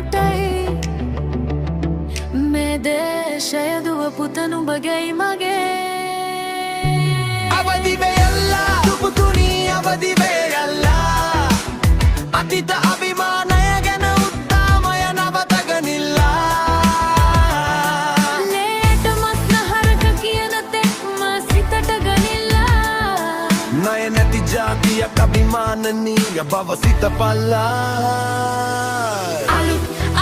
මටයි මේ දේශය දුව පුත නුඹගයි මගේ අවදි වෙයල්ලා දුපුතුනි අවදි වෙයල්ලා අතීත අභිමානය ගැන උත්තාමය නවතගනිල්ලා ලේට මස්නහරක කියන තෙක්ම සිතට ගනිල්ලා ණය නැති ජාතියක් අභිමානනීය බව සිත පල්ලා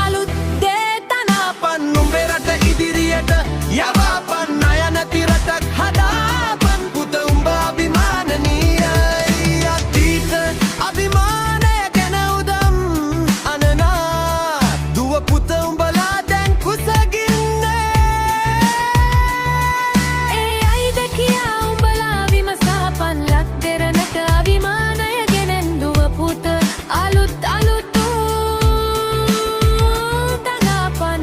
අලුත් දේ තනාපන් නුඹේ රට ඉදිරියට යවාපන් ණය නැති රටක් හදාපන් පුත උඹ අභිමානනීයයි අතීත අභිමානය ගැන උදම් අනනා දුව පුත උඹලා දැන් කුසගින්නේ ඒ අයිද කියා උඹලා විමසාපන් ලක් දෙරණට අභිමානය ගෙනෙන් දුව පුත අලුත් තනාපන්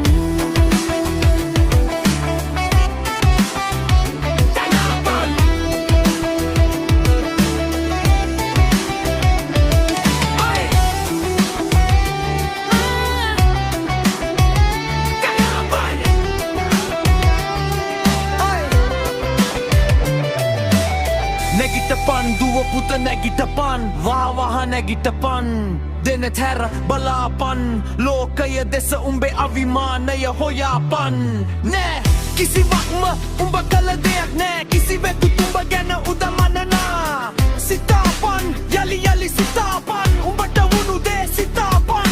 නැගිටපන් දුව පුත නැගිටපන් වාවහ නැගිටපන් දෙනෙත් හැර බලාපන් ලෝකය දෙස උඹේ අවිමානය හොයාපන් නෑ කිසිවක්ම උඹ කළ දෙයක් නෑ කිසිවෙකුත් උඹ ගැන උදමනනා සිතාපන් යලි